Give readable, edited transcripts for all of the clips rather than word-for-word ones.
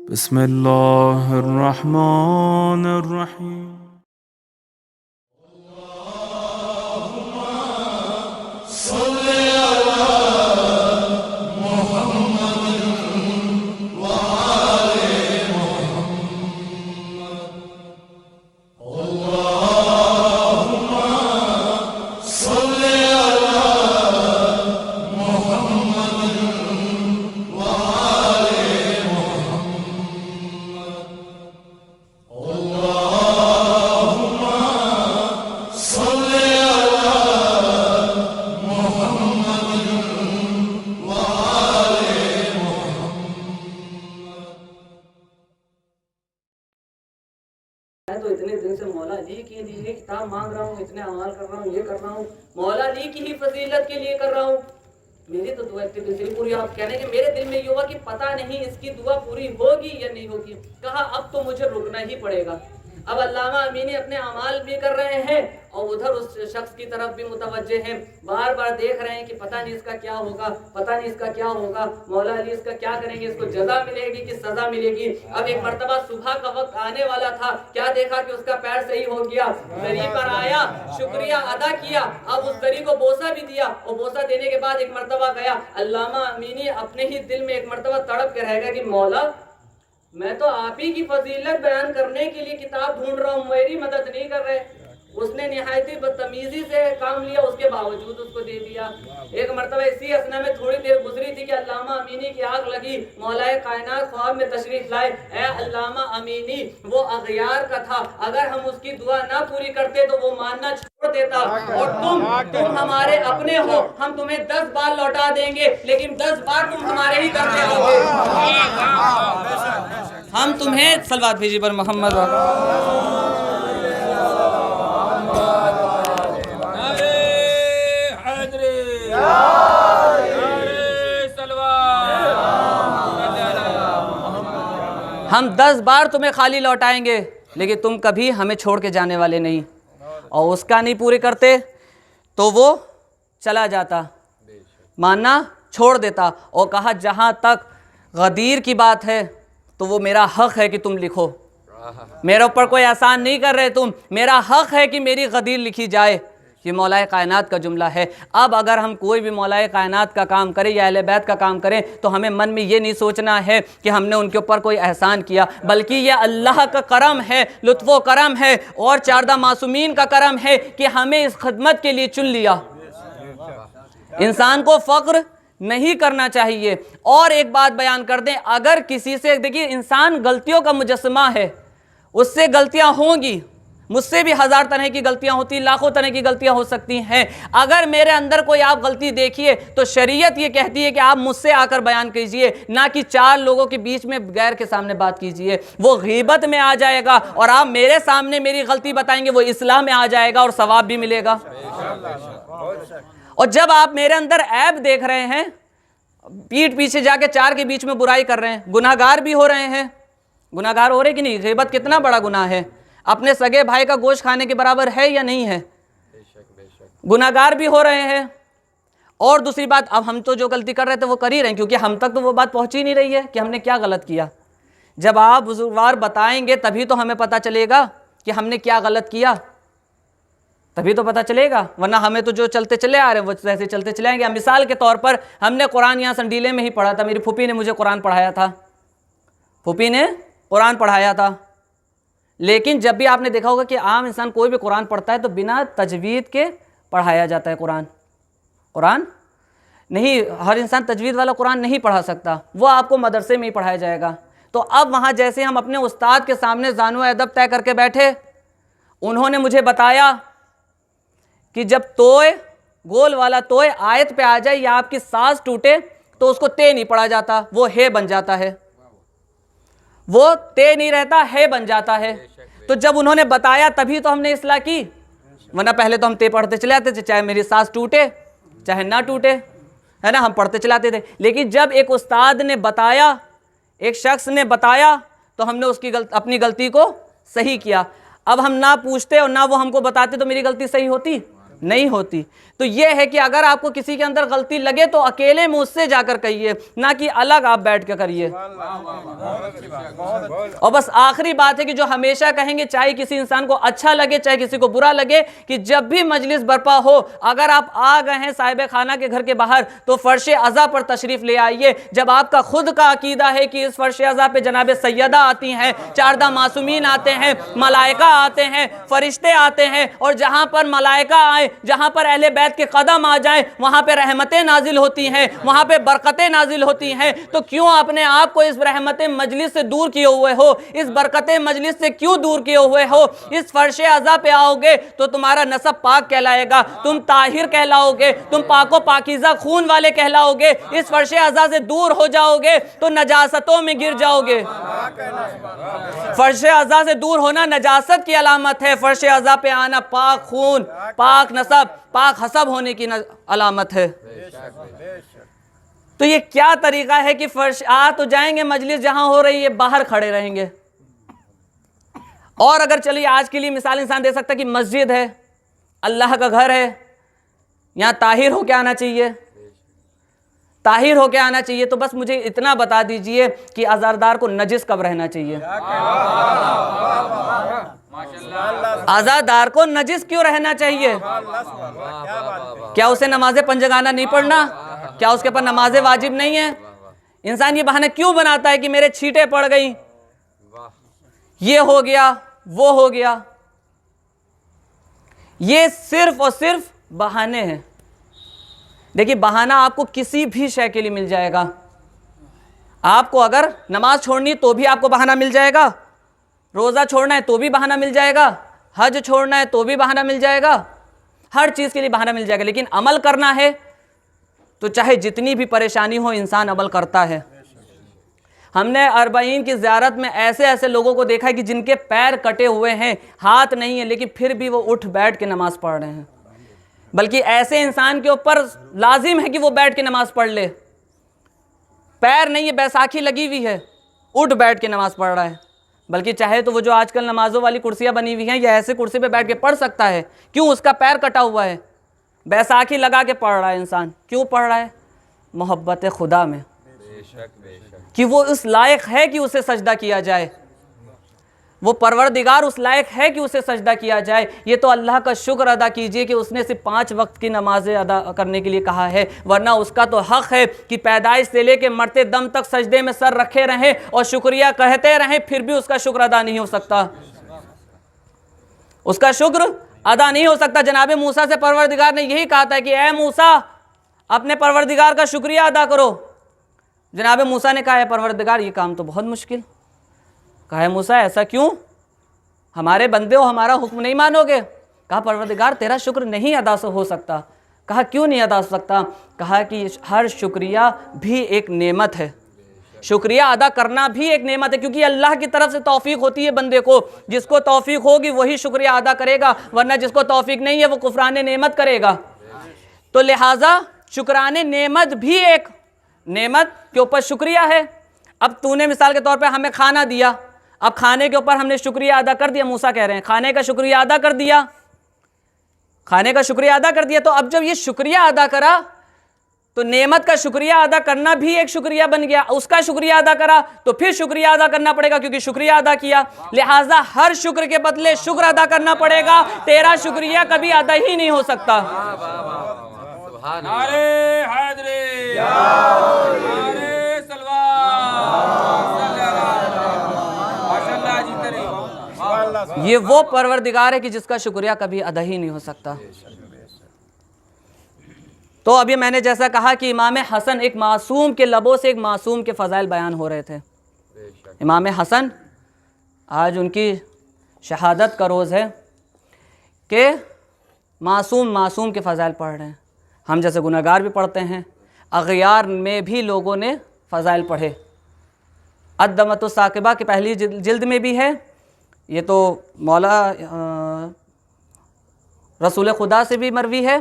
بسم الله الرحمن الرحيم. تو اتنے دن سے مولا علی کے لیے کتاب مانگ رہا ہوں، اتنے اعمال کر رہا ہوں، یہ کر رہا ہوں، مولا علی کی ہی فضیلت کے لیے کر رہا ہوں. میری تو دعا اتنی دل سے پوری. آپ کہنے کہ میرے دل میں یہ ہوا کہ پتہ نہیں اس کی دعا پوری ہوگی یا نہیں ہوگی. کہا اب تو مجھے رکنا ہی پڑے گا. اب علامہ امینی اپنے اعمال بھی کر رہے ہیں اور ادھر اس شخص کی طرف بھی متوجہ ہیں، بار بار دیکھ رہے ہیں کہ پتہ نہیں اس کا کیا ہوگا، پتہ نہیں اس کا کیا ہوگا، مولا علی اس کا کیا کریں گے، اس کو جزا ملے گی کہ سزا ملے گی. اب ایک مرتبہ صبح کا وقت آنے والا تھا، کیا دیکھا کہ اس کا پیر صحیح ہو گیا، دری پر آیا، شکریہ ادا کیا، اب اس دری کو بوسہ بھی دیا اور بوسہ دینے کے بعد ایک مرتبہ گیا. علامہ امینی اپنے ہی دل میں ایک مرتبہ تڑپ کے رہ گیا کہ مولا میں تو آپ ہی کی فضیلت بیان کرنے کے لیے کتاب ڈھونڈ رہا ہوں، میری مدد نہیں کر رہے. اس نے نہایت بدتمیزی سے کام لیا، اس کے باوجود اس کو دے دیا. ایک مرتبہ اسی اسنا میں تھوڑی دیر گزری تھی کہ علامہ امینی کی آنکھ لگی. مولا کائنات خواب میں تشریف لائے. اے علامہ امینی وہ اغیار کا تھا، اگر ہم اس کی دعا نہ پوری کرتے تو وہ ماننا چھوڑ دیتا، اور تم ہمارے اپنے ہو، ہم تمہیں 10 بار لوٹا دیں گے لیکن 10 بار تم ہمارے ہی کرتے رہو. ہم تمہیں صلوات بھیجی پر محمد ہم 10 بار تمہیں خالی لوٹائیں گے لیکن تم کبھی ہمیں چھوڑ کے جانے والے نہیں. اور اس کا نہیں پورے کرتے تو وہ چلا جاتا، ماننا چھوڑ دیتا. اور کہا جہاں تک غدیر کی بات ہے تو وہ میرا حق ہے کہ تم لکھو، میرے اوپر کوئی احسان نہیں کر رہے تم، میرا حق ہے کہ میری غدیر لکھی جائے. یہ مولا کائنات کا جملہ ہے. اب اگر ہم کوئی بھی مولا کائنات کا کام کریں یا اہل بیت کا کام کریں تو ہمیں من میں یہ نہیں سوچنا ہے کہ ہم نے ان کے اوپر کوئی احسان کیا، بلکہ یہ اللہ کا کرم ہے، لطف و کرم ہے اور 14 معصومین کا کرم ہے کہ ہمیں اس خدمت کے لیے چن لیا. انسان کو فخر نہیں کرنا چاہیے. اور ایک بات بیان کر دیں، اگر کسی سے، دیکھیے انسان غلطیوں کا مجسمہ ہے، اس سے غلطیاں ہوں گی، مجھ سے بھی 1000 طرح کی غلطیاں ہوتی، لاکھوں طرح کی غلطیاں ہو سکتی ہیں. اگر میرے اندر کوئی آپ غلطی دیکھیے تو شریعت یہ کہتی ہے کہ آپ مجھ سے آ کر بیان کیجئے، نہ کہ 4 لوگوں کے بیچ میں غیر کے سامنے بات کیجئے. وہ غیبت میں آ جائے گا، اور آپ میرے سامنے میری غلطی بتائیں گے وہ اصلاح میں آ جائے گا اور ثواب بھی ملے گا. اور جب آپ میرے اندر عیب دیکھ رہے ہیں، پیٹھ پیچھے جا کے 4 کے بیچ میں برائی کر رہے ہیں، گناہگار بھی ہو رہے ہیں. گناہگار ہو رہے کہ نہیں؟ غیبت کتنا بڑا گناہ ہے، اپنے سگے بھائی کا گوشت کھانے کے برابر ہے یا نہیں ہے؟ گناہگار بھی ہو رہے ہیں. اور دوسری بات، اب ہم تو جو غلطی کر رہے تھے وہ کر ہی رہے ہیں، کیونکہ ہم تک تو وہ بات پہنچ ہی نہیں رہی ہے کہ ہم نے کیا غلط کیا. جب آپ بزرگوار بتائیں گے تبھی تو ہمیں پتہ چلے گا کہ ہم نے کیا غلط کیا، تبھی تو پتہ چلے گا. ورنہ ہمیں تو جو چلتے چلے آ رہے ہیں وہ ایسے چلتے چلے آئیں گے. مثال کے طور پر ہم نے قرآن یہاں سنڈیلے میں ہی پڑھا تھا، میری پھوپھی نے مجھے قرآن پڑھایا تھا، پھوپھی نے قرآن پڑھایا تھا. لیکن جب بھی آپ نے دیکھا ہوگا کہ عام انسان کوئی بھی قرآن پڑھتا ہے تو بنا تجوید کے پڑھایا جاتا ہے. قرآن نہیں، ہر انسان تجوید والا قرآن نہیں پڑھا سکتا، وہ آپ کو مدرسے میں ہی پڑھایا جائے گا. تو اب وہاں جیسے ہم اپنے استاد کے سامنے زانو ادب طے کر کے بیٹھے، انہوں نے مجھے بتایا کہ جب توئے گول والا توئے آیت پہ آ جائے یا آپ کی ساز ٹوٹے تو اس کو تے نہیں پڑھا جاتا، وہ ہے بن جاتا ہے، وہ تے نہیں رہتا، ہے بن جاتا ہے. تو جب انہوں نے بتایا تبھی تو ہم نے اصلاح کی، ورنہ پہلے تو ہم تے پڑھتے چلے آتے تھے، چاہے میری ساز ٹوٹے چاہے نہ ٹوٹے، ہے نا، ہم پڑھتے چلاتے تھے. لیکن جب ایک استاد نے بتایا، ایک شخص نے بتایا، تو ہم نے اس کی اپنی غلطی کو صحیح کیا. اب ہم نہ پوچھتے اور نہ وہ ہم کو بتاتے تو میری غلطی صحیح ہوتی نہیں ہوتی. تو یہ ہے کہ اگر آپ کو کسی کے اندر غلطی لگے تو اکیلے میں اس سے جا کر کہیے، نہ کہ الگ آپ بیٹھ کے کریے۔ اور بس آخری بات ہے کہ جو ہمیشہ کہیں گے، چاہے کسی انسان کو اچھا لگے چاہے کسی کو برا لگے، کہ جب بھی مجلس برپا ہو، اگر آپ آ گئے ہیں صاحب خانہ کے گھر کے باہر تو فرش عزا پر تشریف لے آئیے۔ جب آپ کا خود کا عقیدہ ہے کہ اس فرش عزا پہ جناب سیدہ آتی ہیں، چاردہ معصومین آتے ہیں، ملائکہ آتے ہیں، فرشتے آتے ہیں، اور جہاں پر ملائکہ آئیں، جہاں پر اہل بیت کے قدم آ جائیں، وہاں پہ رحمتیں نازل ہوتی ہیں، وہاں پہ برکتیں نازل ہوتی ہیں، تو کیوں اپنے آپ کو اس رحمت مجلس سے دور کیے ہوئے ہو، اس برکت مجلس سے کیوں دور کیے ہوئے ہو؟ اس فرش عزا پہ آؤ گے تو تمہارا نسب پاک کہلائے گا، تم طاہر کہلاؤ گے، تم پاک و پاکیزہ خون والے کہلاؤ گے۔ اس فرش عزا سے دور ہو جاؤ گے تو نجاستوں میں گر جاؤ گے۔ فرش عزا سے دور ہونا نجاست کی علامت ہے، فرش عزا پہ آنا پاک خون، پاک نسب، پاک حسب ہونے کی علامت ہے۔ تو یہ کیا طریقہ ہے کہ فرش آ تو جائیں گے، مجلس جہاں ہو رہی ہے باہر کھڑے رہیں گے۔ اور اگر چلیے آج کے لیے مثال انسان دے سکتا ہے کہ مسجد ہے، اللہ کا گھر ہے، یہاں طاہر ہو کے آنا چاہیے، طاہر ہو کے آنا چاہیے، تو بس مجھے اتنا بتا دیجئے کہ عزادار کو نجس کب رہنا چاہیے؟ عزادار کو نجس کیوں رہنا چاہیے؟ کیا اسے نماز پنجگانہ نہیں پڑھنا؟ کیا اس کے پر نماز واجب نہیں ہے؟ انسان یہ بہانہ کیوں بناتا ہے کہ میرے چھیٹے پڑ گئی، یہ ہو گیا، وہ ہو گیا؟ یہ صرف اور صرف بہانے ہیں۔ دیکھیے بہانہ آپ کو کسی بھی شے کے لیے مل جائے گا۔ آپ کو اگر نماز چھوڑنی تو بھی آپ کو بہانہ مل جائے گا، روزہ چھوڑنا ہے تو بھی بہانہ مل جائے گا، حج چھوڑنا ہے تو بھی بہانہ مل جائے گا، ہر چیز کے لیے بہانہ مل جائے گا۔ لیکن عمل کرنا ہے تو چاہے جتنی بھی پریشانی ہو انسان عمل کرتا ہے۔ ہم نے اربعین کی زیارت میں ایسے ایسے لوگوں کو دیکھا ہے کہ جن کے پیر کٹے ہوئے ہیں، ہاتھ نہیں ہیں، لیکن پھر بھی وہ اٹھ بیٹھ کے نماز پڑھ رہے ہیں۔ بلکہ ایسے انسان کے اوپر لازم ہے کہ وہ بیٹھ کے نماز پڑھ لے، پیر نہیں ہے، بیساکھی لگی ہوئی ہے، اٹھ بیٹھ کے نماز پڑھ رہا ہے۔ بلکہ چاہے تو وہ جو آج کل نمازوں والی کرسیاں بنی ہوئی ہیں، یا ایسے کرسی پہ بیٹھ کے پڑھ سکتا ہے، کیوں؟ اس کا پیر کٹا ہوا ہے، بیساکھی لگا کے پڑھ رہا ہے۔ انسان کیوں پڑھ رہا ہے؟ محبت خدا میں، کہ وہ اس لائق ہے کہ اسے سجدہ کیا جائے، وہ پروردگار اس لائق ہے کہ اسے سجدہ کیا جائے۔ یہ تو اللہ کا شکر ادا کیجئے کہ اس نے صرف 5 وقت کی نمازیں ادا کرنے کے لیے کہا ہے، ورنہ اس کا تو حق ہے کہ پیدائش سے لے کے مرتے دم تک سجدے میں سر رکھے رہیں اور شکریہ کہتے رہیں، پھر بھی اس کا شکر ادا نہیں ہو سکتا، اس کا شکر ادا نہیں ہو سکتا۔ جناب موسیٰ سے پروردگار نے یہی کہا تھا کہ اے موسیٰ اپنے پروردگار کا شکریہ ادا کرو۔ جناب موسیٰ نے کہا ہے پروردگار یہ کام تو بہت مشکل۔ کہا ہے موسیٰ ایسا کیوں؟ ہمارے بندے ہو، ہمارا حکم نہیں مانو گے؟ کہا پروردگار تیرا شکر نہیں ادا ہو سکتا۔ کہا کیوں نہیں ادا ہو سکتا؟ کہا کہ ہر شکریہ بھی ایک نعمت ہے، شکریہ ادا کرنا بھی ایک نعمت ہے، کیونکہ اللہ کی طرف سے توفیق ہوتی ہے بندے کو۔ جس کو توفیق ہوگی وہی شکریہ ادا کرے گا، ورنہ جس کو توفیق نہیں ہے وہ کفران نعمت کرے گا۔ تو لہٰذا شکران نعمت بھی ایک نعمت کے اوپر شکریہ ہے۔ اب تو نے مثال کے طور پہ ہمیں کھانا دیا، اب کھانے کے اوپر ہم نے شکریہ ادا کر دیا۔ موسیٰ کہہ رہے ہیں کھانے کا شکریہ ادا کر دیا، کھانے کا شکریہ ادا کر دیا۔ تو اب جب یہ شکریہ ادا کرا تو نعمت کا شکریہ ادا کرنا بھی ایک شکریہ بن گیا، اس کا شکریہ ادا کرا تو پھر شکریہ ادا کرنا پڑے گا کیونکہ شکریہ ادا کیا۔ لہٰذا ہر شکر کے بدلے شکر ادا کرنا پڑے گا، تیرا شکریہ کبھی ادا ہی نہیں ہو سکتا۔ نعرے حیدری، نعرے سلوات، ماشاءاللہ جی تیرے۔ یہ وہ پروردگار ہے کہ جس کا شکریہ کبھی ادا ہی نہیں ہو سکتا۔ تو ابھی میں نے جیسا کہا کہ امام حسن ایک معصوم کے لبوں سے ایک معصوم کے فضائل بیان ہو رہے تھے۔ امام حسن آج ان کی شہادت کا روز ہے کہ معصوم کے فضائل پڑھ رہے ہیں۔ ہم جیسے گناہگار بھی پڑھتے ہیں، اغیار میں بھی لوگوں نے فضائل پڑھے۔ الدمۃ الثاقبہ کی پہلی جلد میں بھی ہے، یہ تو مولا رسول خدا سے بھی مروی ہے،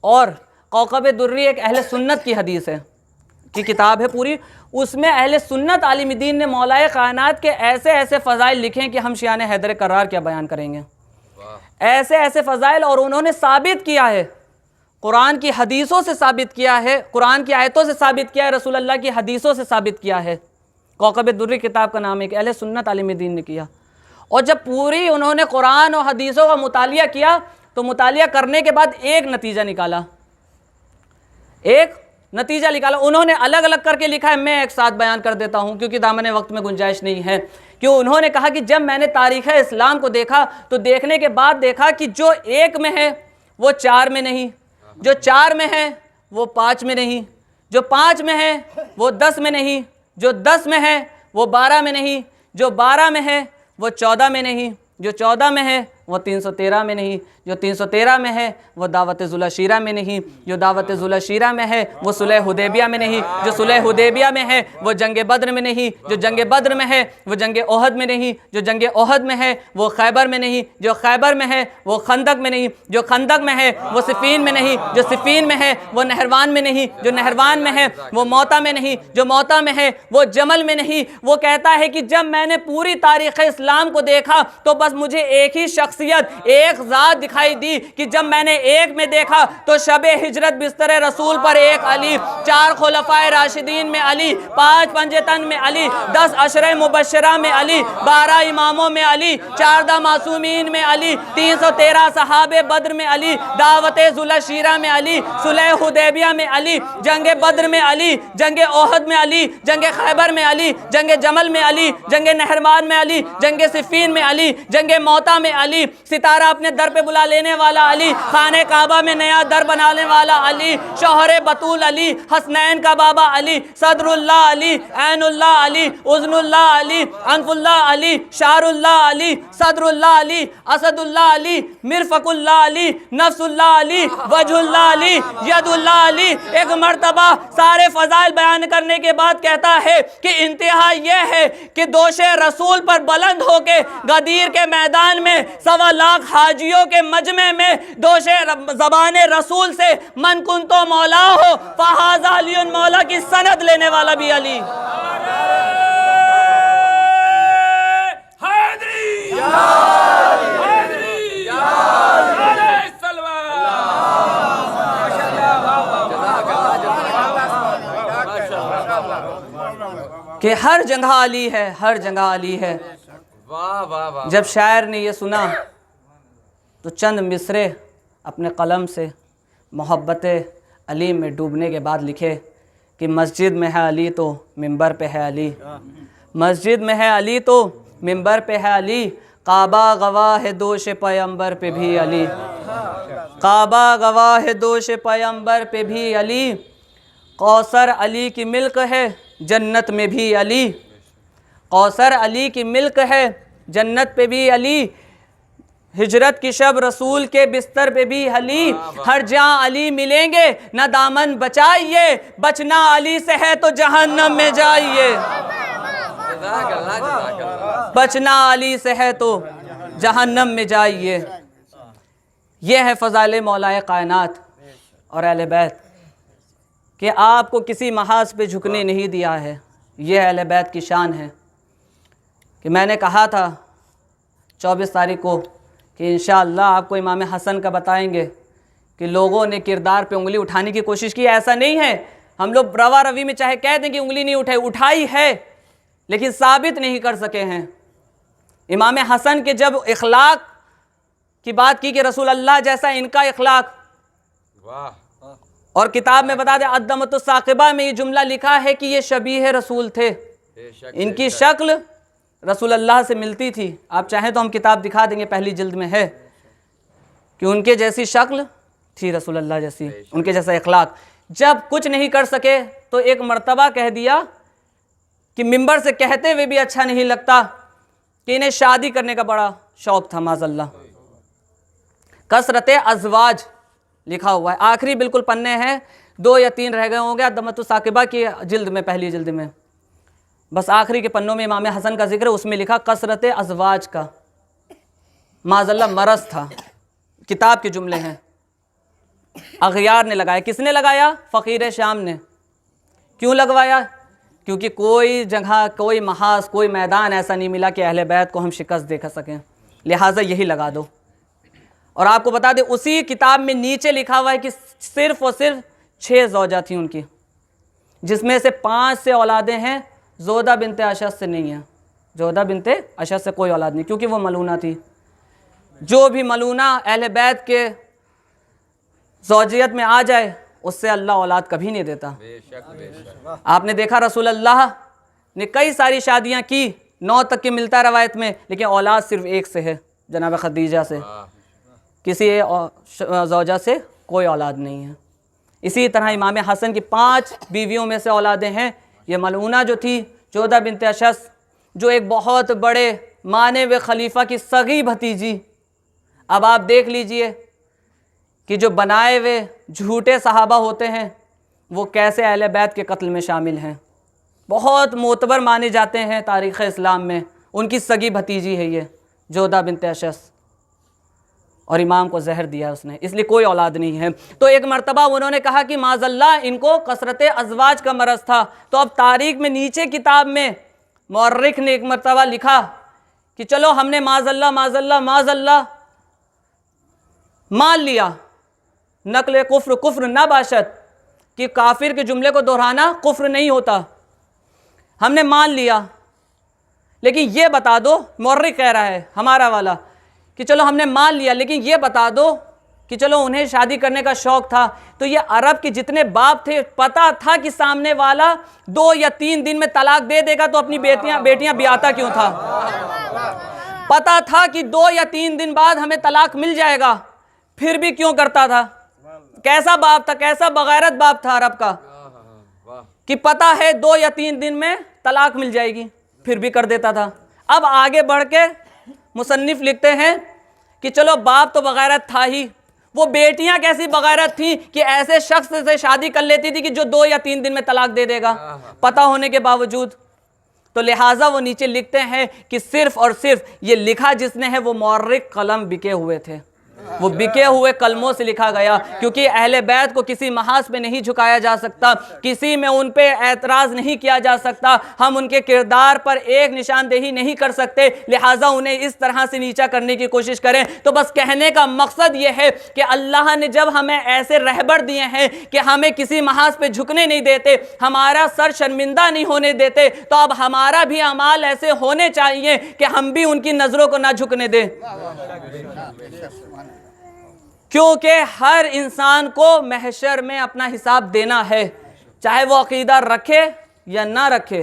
اور کوكب دری ایک اہل سنت کی حدیث ہے کی کتاب ہے پوری، اس میں اہل سنت عالم دین نے مولا کائنات کے ایسے ایسے فضائل لکھیں کہ ہم شیعان حیدر کرار کیا بیان کریں گے، ایسے ایسے فضائل، اور انہوں نے ثابت کیا ہے قرآن کی حدیثوں سے ثابت کیا ہے، قرآن کی آیتوں سے ثابت کیا ہے، رسول اللہ کی حدیثوں سے ثابت کیا ہے۔ کوكب الدری کتاب کا نام ہے کہ اہل سنت عالم دین نے کیا۔ اور جب پوری انہوں نے قرآن اور حدیثوں کا مطالعہ کیا تو مطالعہ کرنے کے بعد ایک نتیجہ نکالا، انہوں نے الگ الگ کر کے لکھا ہے، میں ایک ساتھ بیان کر دیتا ہوں کیونکہ دامن وقت میں گنجائش نہیں ہے۔ انہوں نے کہا کہ جب میں نے تاریخ اسلام کو دیکھا تو دیکھنے کے بعد دیکھا کہ جو ایک میں ہے وہ 4 میں نہیں، جو 4 میں ہے وہ 5 میں نہیں، جو 5 میں ہے وہ 10 میں نہیں، جو 10 میں ہے وہ 12 میں نہیں، جو 12 میں ہے وہ 14 میں نہیں، جو 14 میں ہے وہ 313 میں نہیں، جو 313 میں ہے وہ دعوت ذوالعشیرہ میں نہیں، جو دعوت ذوالعشیرہ میں ہے وہ صلح حدیبیہ میں نہیں، جو صلح حدیبیہ میں ہے وہ جنگ بدر میں نہیں، جو جنگ بدر میں ہے وہ جنگ احد میں نہیں، جو جنگ احد میں ہے وہ خیبر میں نہیں، جو خیبر میں ہے وہ خندق میں نہیں، جو خندق میں ہے وہ صفین میں نہیں، جو صفین میں ہے وہ نہروان میں نہیں، جو نہروان میں ہے وہ موتا میں نہیں، جو موتا میں ہے وہ جمل میں نہیں۔ وہ کہتا ہے کہ جب میں نے پوری تاریخ اسلام کو دیکھا تو بس مجھے ایک ہی شخصیت، ایک ذات دکھائی دی کہ جب میں نے ایک میں دیکھا تو شب ہجرت بستر رسول پر ایک علی، 4 خلفائے راشدین میں علی، 5 پنجتن میں علی، 10 عشرہ مبشرہ میں علی، 12 اماموں میں علی، 14 معصومین میں علی، 313 صحابہ بدر میں علی، دعوت ذوالعشیرہ میں علی، صلح حدیبیہ میں علی، جنگ بدر میں علی، جنگ احد میں علی، جنگ خیبر میں علی، جنگ جمل میں علی، جنگ نہروان میں علی، جنگ صفین میں علی، جنگ موتا میں علی، ستارہ اپنے در پہ بلا لینے والا علی، خانہ کعبہ میں نیا در بنانے والا علی، شوہر بطول علی، حسنین کا بابا علی، صدر اللہ علی، عین اللہ علی، اذن اللہ علی، انف اللہ علی، شعر اللہ علی، صدر اللہ علی، اسد اللہ علی، مرفق اللہ علی، نفس اللہ علی، وجہ اللہ علی، ید اللہ علی۔ ایک مرتبہ سارے فضائل بیان کرنے کے بعد کہتا ہے کہ انتہا یہ ہے کہ دوش رسول پر بلند ہو کے غدیر کے میدان میں 1.25 لاکھ حاجیوں کے مجمع میں دوش زبان رسول سے من کنتو مولا ہو فہذا علی مولا کی سند لینے والا بھی علی۔ کہ ہر جگہ علی ہے، ہر جگہ علی ہے۔ جب شاعر نے یہ سنا تو چند مصرے اپنے قلم سے محبت علی میں ڈوبنے کے بعد لکھے کہ مسجد میں ہے علی تو منبر پہ ہے علی، مسجد میں ہے علی تو منبر پہ ہے علی، کعبہ گواہ ہے دوش پیغمبر پہ بھی علی، کعبہ گواہ ہے دوش پیغمبر پہ بھی علی، کوثر علی کی ملک ہے جنت میں بھی علی، کوثر علی کی ملک ہے جنت پہ بھی علی، ہجرت کی شب رسول کے بستر پہ بھی علی، ہر جہاں علی ملیں گے نہ دامن بچائیے، بچنا علی سے ہے تو جہنم میں جائیے، بچنا علی سے ہے تو جہنم میں جائیے۔ یہ ہے فضائل مولا کائنات اور اہل بیت کہ آپ کو کسی محاذ پہ جھکنے نہیں دیا ہے۔ یہ اہل بیت کی شان ہے کہ میں نے کہا تھا 24 تاریخ کو کہ انشاءاللہ آپ کو امام حسن کا بتائیں گے کہ لوگوں نے کردار پہ انگلی اٹھانے کی کوشش کی۔ ایسا نہیں ہے، ہم لوگ روا روی میں چاہے کہہ دیں کہ انگلی نہیں اٹھائی ہے لیکن ثابت نہیں کر سکے ہیں۔ امام حسن کے جب اخلاق کی بات کی کہ رسول اللہ جیسا ان کا اخلاق، اور کتاب میں بتا دیں عدمۃ الثاقبہ میں یہ جملہ لکھا ہے کہ یہ شبیہ رسول تھے، ان کی شکل رسول اللہ سے ملتی تھی۔ آپ چاہیں تو ہم کتاب دکھا دیں گے، پہلی جلد میں ہے کہ ان کے جیسی شکل تھی رسول اللہ جیسی، ان کے جیسا اخلاق۔ جب کچھ نہیں کر سکے تو ایک مرتبہ کہہ دیا کہ منبر سے کہتے ہوئے بھی اچھا نہیں لگتا کہ انہیں شادی کرنے کا بڑا شوق تھا معاذ اللہ۔ کثرت ازواج لکھا ہوا ہے، آخری بالکل پنے ہیں، 2 یا 3 رہ گئے ہوں گے عدمۃ الثاقبہ کی جلد میں، پہلی جلد میں، بس آخری کے پنوں میں امام حسن کا ذکر ہے، اس میں لکھا کثرت ازواج کا معاذ اللہ مرض تھا۔ کتاب کے جملے ہیں، اغیار نے لگایا۔ کس نے لگایا؟ فقیر شام نے۔ کیوں لگوایا؟ کیونکہ کوئی جگہ، کوئی محاذ، کوئی میدان ایسا نہیں ملا کہ اہل بیت کو ہم شکست دے سکیں، لہٰذا یہی لگا دو۔ اور آپ کو بتا دیں اسی کتاب میں نیچے لکھا ہوا ہے کہ صرف اور صرف 6 زوجہ تھیں ان کی، جس میں سے 5 سے اولادیں ہیں، زودہ بنت اشعث سے نہیں ہیں، زودہ بنت اشعث سے کوئی اولاد نہیں، کیونکہ وہ ملونہ تھی۔ جو بھی ملونہ اہل بیت کے زوجیت میں آ جائے اس سے اللہ اولاد کبھی نہیں دیتا۔ آپ نے دیکھا رسول اللہ نے کئی ساری شادیاں کی، 9 تک کی ملتا ہے روایت میں، لیکن اولاد صرف ایک سے ہے، جناب خدیجہ سے، کسی زوجہ سے کوئی اولاد نہیں ہے۔ اسی طرح امام حسن کی 5 بیویوں میں سے اولادیں ہیں۔ یہ ملعونہ جو تھی جودہ بنت اشعث، جو ایک بہت بڑے مانے ہوئے خلیفہ کی سگی بھتیجی، اب آپ دیکھ لیجئے کہ جو بنائے ہوئے جھوٹے صحابہ ہوتے ہیں وہ کیسے اہل بیت کے قتل میں شامل ہیں، بہت معتبر مانے جاتے ہیں تاریخ اسلام میں، ان کی سگی بھتیجی ہے یہ جودہ بنت اشعث، اور امام کو زہر دیا اس نے، اس لیے کوئی اولاد نہیں ہے۔ تو ایک مرتبہ انہوں نے کہا کہ معاذ اللہ ان کو کثرت ازواج کا مرض تھا، تو اب تاریخ میں نیچے کتاب میں مورخ نے ایک مرتبہ لکھا کہ چلو ہم نے معاذ اللہ معاذ اللہ معاذ اللہ مان لیا، نقل کفر نہ باشد، کہ کافر کے جملے کو دہرانا کفر نہیں ہوتا، ہم نے مان لیا، لیکن یہ بتا دو، مورخ کہہ رہا ہے ہمارا والا، کہ چلو ہم نے مان لیا لیکن یہ بتا دو کہ چلو انہیں شادی کرنے کا شوق تھا، تو یہ عرب کے جتنے باپ تھے پتہ تھا کہ سامنے والا 2 یا 3 دن میں طلاق دے دے گا، تو اپنی بیٹیاں بیاتا کیوں تھا؟ پتہ تھا کہ 2 یا 3 دن بعد ہمیں طلاق مل جائے گا، پھر بھی کیوں کرتا تھا؟ کیسا باپ تھا، کیسا بغیرت باپ تھا عرب کا، کہ پتہ ہے 2 یا 3 دن میں طلاق مل جائے گی، پھر بھی کر دیتا تھا۔ اب آگے بڑھ کے مصنف لکھتے ہیں کہ چلو باپ تو بغیرت تھا ہی، وہ بیٹیاں کیسی بغیرت تھیں کہ ایسے شخص سے شادی کر لیتی تھی کہ جو 2 یا 3 دن میں طلاق دے دے گا، پتہ ہونے کے باوجود۔ تو لہٰذا وہ نیچے لکھتے ہیں کہ صرف اور صرف یہ لکھا جس نے ہے وہ مورخ قلم بکے ہوئے تھے، وہ بکے ہوئے قلموں سے لکھا گیا، کیونکہ اہل بیت کو کسی محاذ پہ نہیں جھکایا جا سکتا، کسی میں ان پہ اعتراض نہیں کیا جا سکتا، ہم ان کے کردار پر ایک نشاندہی نہیں کر سکتے، لہٰذا انہیں اس طرح سے نیچا کرنے کی کوشش کریں۔ تو بس کہنے کا مقصد یہ ہے کہ اللہ نے جب ہمیں ایسے رہبر دیے ہیں کہ ہمیں کسی محاذ پہ جھکنے نہیں دیتے، ہمارا سر شرمندہ نہیں ہونے دیتے، تو اب ہمارا بھی اعمال ایسے ہونے چاہیے کہ ہم بھی ان کی نظروں کو نہ جھکنے دیں، کیونکہ ہر انسان کو محشر میں اپنا حساب دینا ہے، چاہے وہ عقیدہ رکھے یا نہ رکھے،